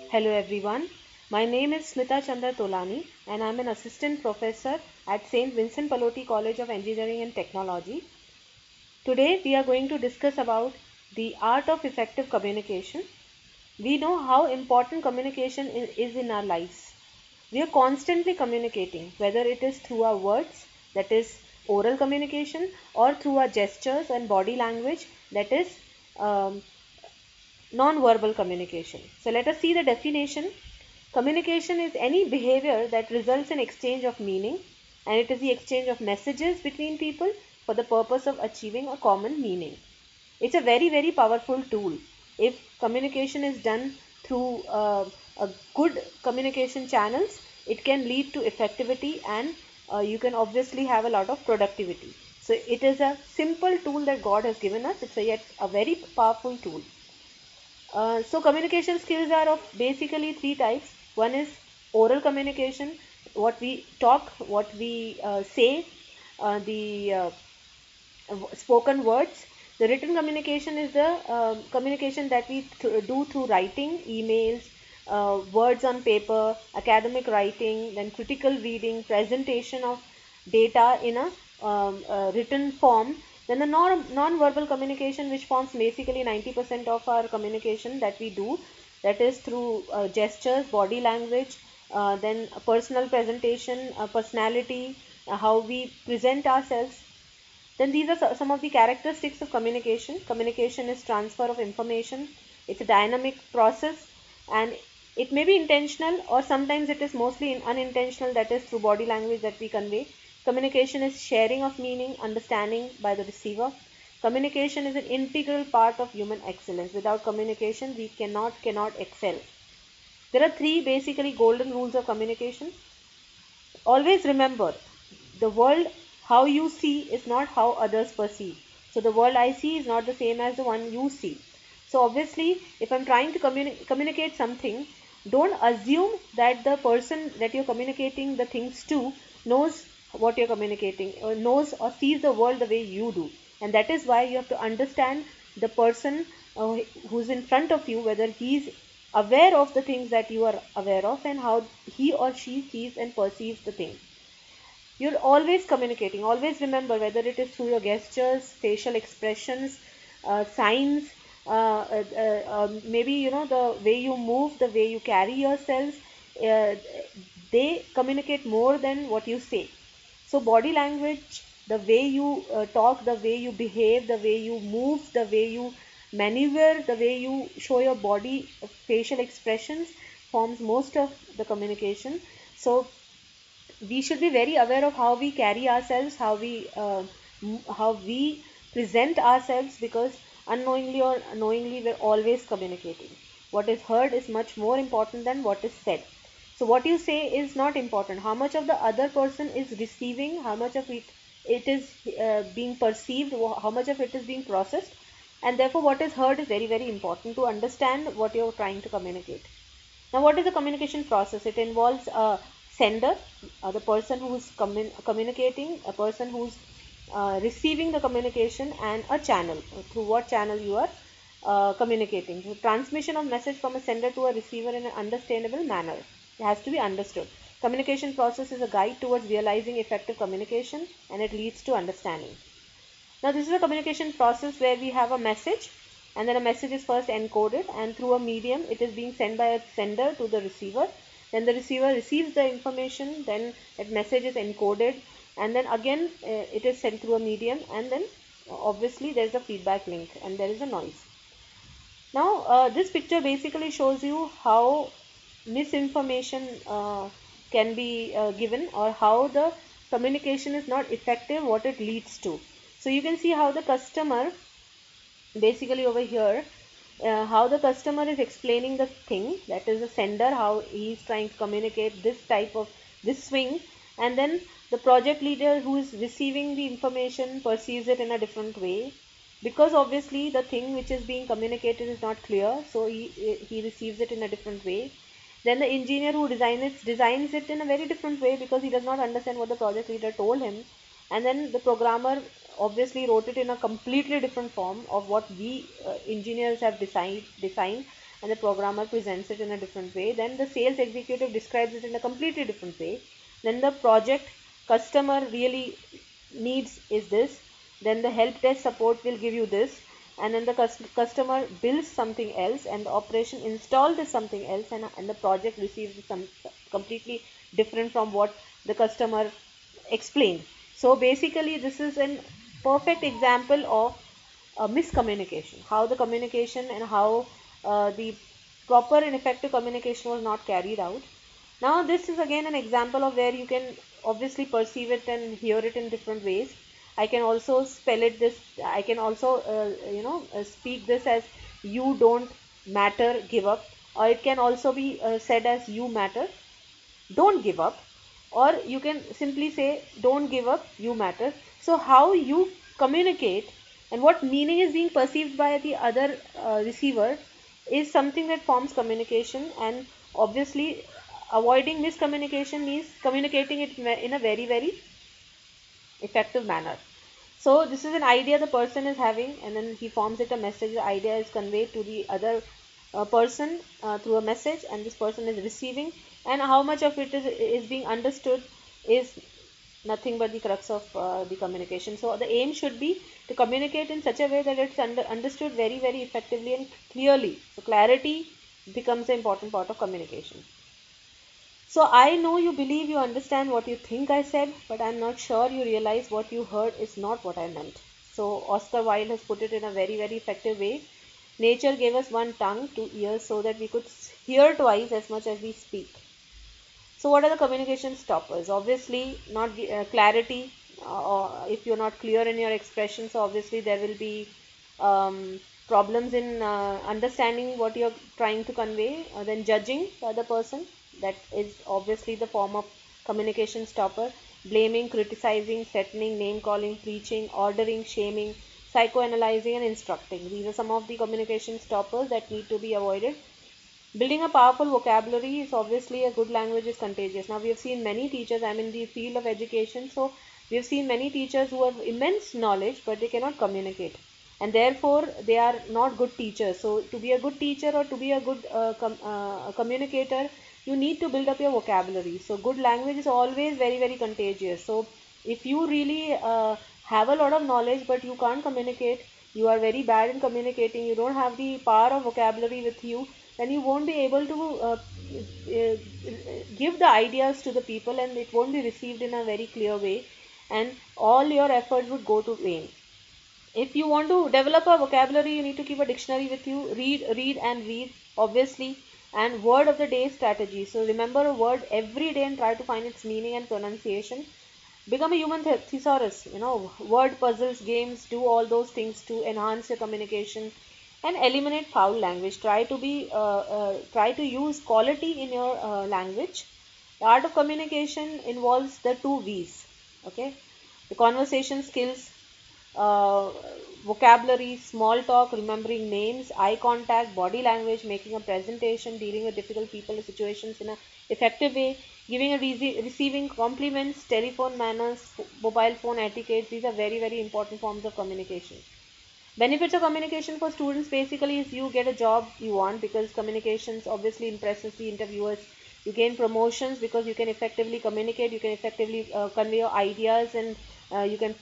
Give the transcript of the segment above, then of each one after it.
Hello everyone, my name is Smita Chandra Tolani and I am an assistant professor at St. Vincent Pallotti College of Engineering and Technology. Today we are going to discuss about the art of effective communication. We know how important communication is in our lives. We are constantly communicating, whether it is through our words, that is oral communication, or through our gestures and body language, that is um, non-verbal communication. So let us see the definition. Communication is any behavior that results in exchange of meaning, and it is the exchange of messages between people for the purpose of achieving a common meaning. It's a very powerful tool. If communication is done through a good communication channels, it can lead to effectivity and you can obviously have a lot of productivity. So it is a simple tool that God has given us. It's yet a very powerful tool. So communication skills are of basically three types. One is oral communication, what we talk, what we say, the spoken words. The written communication is the communication that we do through writing, emails, words on paper, academic writing, then critical reading, presentation of data in a written form. Then the non-verbal communication, which forms basically 90% of our communication that we do, that is through gestures, body language, then a personal presentation, personality, how we present ourselves. Then these are some of the characteristics of communication. Communication is transfer of information. It's a dynamic process and it may be intentional or sometimes it is mostly unintentional, that is through body language that we convey. Communication is sharing of meaning, understanding by the receiver. Communication is an integral part of human excellence. Without communication, we cannot excel. There are three basically golden rules of communication. Always remember, the world how you see is not how others perceive. So the world I see is not the same as the one you see. So obviously, if I'm trying to communicate something, don't assume that the person that you're communicating the things to knows what you're communicating, or knows or sees the world the way you do. And that is why you have to understand the person who's in front of you, whether he's aware of the things that you are aware of and how he or she sees and perceives the thing. You're always communicating. Always remember, whether it is through your gestures, facial expressions, signs, maybe the way you move, the way you carry yourselves, uh, they communicate more than what you say. So body language, the way you talk, the way you behave, the way you move, the way you maneuver, the way you show your body facial expressions forms most of the communication. So we should be very aware of how we carry ourselves, how we present ourselves, because unknowingly or knowingly we're always communicating. What is heard is much more important than what is said. So what you say is not important. How much of the other person is receiving, how much of it is being perceived, how much of it is being processed, and therefore what is heard is very important to understand what you're trying to communicate. Now, what is the communication process? It involves a sender, the person who's communicating, a person who's receiving the communication, and a channel, through what channel you are communicating. So transmission of message from a sender to a receiver in an understandable manner. It has to be understood. Communication process is a guide towards realizing effective communication, and it leads to understanding. Now this is a communication process where we have a message, and then a message is first encoded, and through a medium it is being sent by a sender to the receiver. Then the receiver receives the information, then that message is encoded, and then again it is sent through a medium, and then obviously there is a feedback link and there is a noise. Now this picture basically shows you how misinformation can be given, or how the communication is not effective, what it leads to. So you can see how the customer, basically over here, how the customer is explaining the thing, that is the sender, how he is trying to communicate this type of this swing, and then the project leader who is receiving the information perceives it in a different way, because obviously the thing which is being communicated is not clear, so he receives it in a different way. Then the engineer who designs it in a very different way, because he does not understand what the project leader told him. And then the programmer obviously wrote it in a completely different form of what we engineers have designed. and the programmer presents it in a different way. Then the sales executive describes it in a completely different way. Then the project customer really needs is this. Then the help desk support will give you this, and then the customer builds something else, and the operation installed is something else, and the project receives some completely different from what the customer explained. So basically this is an perfect example of miscommunication, how the communication and how the proper and effective communication was not carried out. Now this is again an example of where you can obviously perceive it and hear it in different ways. I can also spell it this, I can also speak this as you don't matter, give up, or it can also be said as you matter, don't give up, or you can simply say don't give up, you matter. So how you communicate and what meaning is being perceived by the other receiver is something that forms communication. And obviously avoiding miscommunication means communicating it in a very very effective manner. So this is an idea the person is having, and then he forms it a message. The idea is conveyed to the other person through a message, and this person is receiving, and how much of it is being understood is nothing but the crux of the communication. So the aim should be to communicate in such a way that it's understood very very effectively and clearly. So clarity becomes an important part of communication. So I know you believe you understand what you think I said, but I'm not sure you realize what you heard is not what I meant. So Oscar Wilde has put it in a very, very effective way. Nature gave us one tongue, two ears, so that we could hear twice as much as we speak. So what are the communication stoppers? Obviously, not clarity. If you're not clear in your expression, so obviously there will be problems in understanding what you're trying to convey. Then judging the other person, that is obviously the form of communication stopper. Blaming, criticizing, threatening, name calling, preaching, ordering, shaming, psychoanalyzing, and instructing. These are some of the communication stoppers that need to be avoided. Building a powerful vocabulary is obviously a good language is contagious. Now we have seen many teachers, I'm in the field of education, so we have seen many teachers who have immense knowledge but they cannot communicate, and therefore they are not good teachers. So to be a good teacher or to be a good communicator, you need to build up your vocabulary. So good language is always very very contagious. So if you really have a lot of knowledge but you can't communicate, you are very bad in communicating, you don't have the power of vocabulary with you, then you won't be able to give the ideas to the people, and it won't be received in a very clear way, and all your efforts would go to vain. If you want to develop a vocabulary, you need to keep a dictionary with you. Read and read, obviously. And word of the day strategy. So remember a word every day and try to find its meaning and pronunciation. Become a human thesaurus. Word puzzles, games, do all those things to enhance your communication. And eliminate foul language. Try to use quality in your language. The art of communication involves the two V's. Okay, the conversation skills, uh, vocabulary, small talk, remembering names, eye contact, body language, making a presentation, dealing with difficult people and situations in an effective way, giving and receiving compliments, telephone manners, mobile phone etiquette. These are very, very important forms of communication. Benefits of communication for students basically is you get a job you want because communications obviously impresses the interviewers. You gain promotions because you can effectively communicate, you can effectively convey your ideas, and you can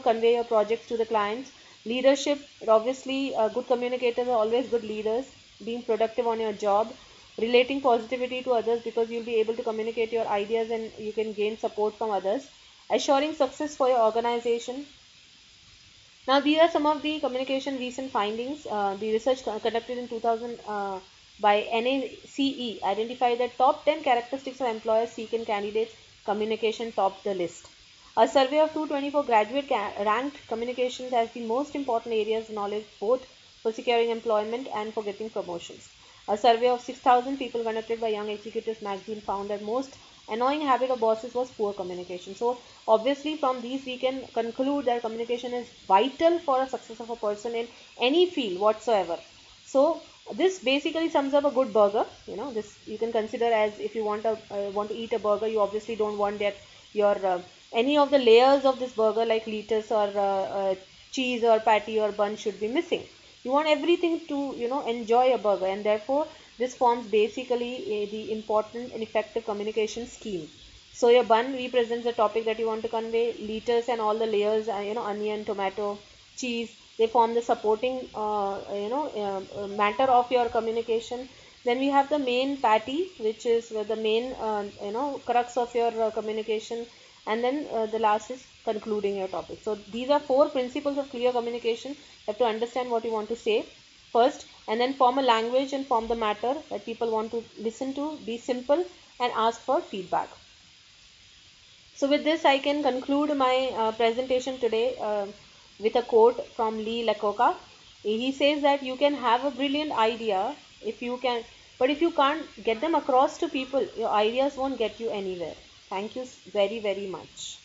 convey your projects to the clients. Leadership, obviously good communicators are always good leaders. Being productive on your job, relating positivity to others because you'll be able to communicate your ideas and you can gain support from others. Assuring success for your organization. Now, these are some of the communication recent findings. The research conducted in 2000 by NACE identified that top 10 characteristics of employers seek in candidates. Communication topped the list. A survey of 224 graduate ranked communications as the most important areas of knowledge both for securing employment and for getting promotions. A survey of 6,000 people conducted by Young Executives magazine found that most annoying habit of bosses was poor communication. So obviously from these we can conclude that communication is vital for a success of a person in any field whatsoever. So this basically sums up a good burger. This you can consider as if you want to eat a burger, you obviously don't want that your any of the layers of this burger like lettuce or cheese or patty or bun should be missing. You want everything to, enjoy a burger, and therefore this forms basically the important and effective communication scheme. So your bun represents the topic that you want to convey. Lettuce and all the layers, onion, tomato, cheese, they form the supporting, matter of your communication. Then we have the main patty, which is the main, crux of your communication. And then the last is concluding your topic. So these are four principles of clear communication. You have to understand what you want to say first, and then form a language and form the matter that people want to listen to. Be simple and ask for feedback. So with this, I can conclude my presentation today with a quote from Lee Iacocca. He says that you can have a brilliant idea if you can, but if you can't get them across to people, your ideas won't get you anywhere. Thank you very, very much.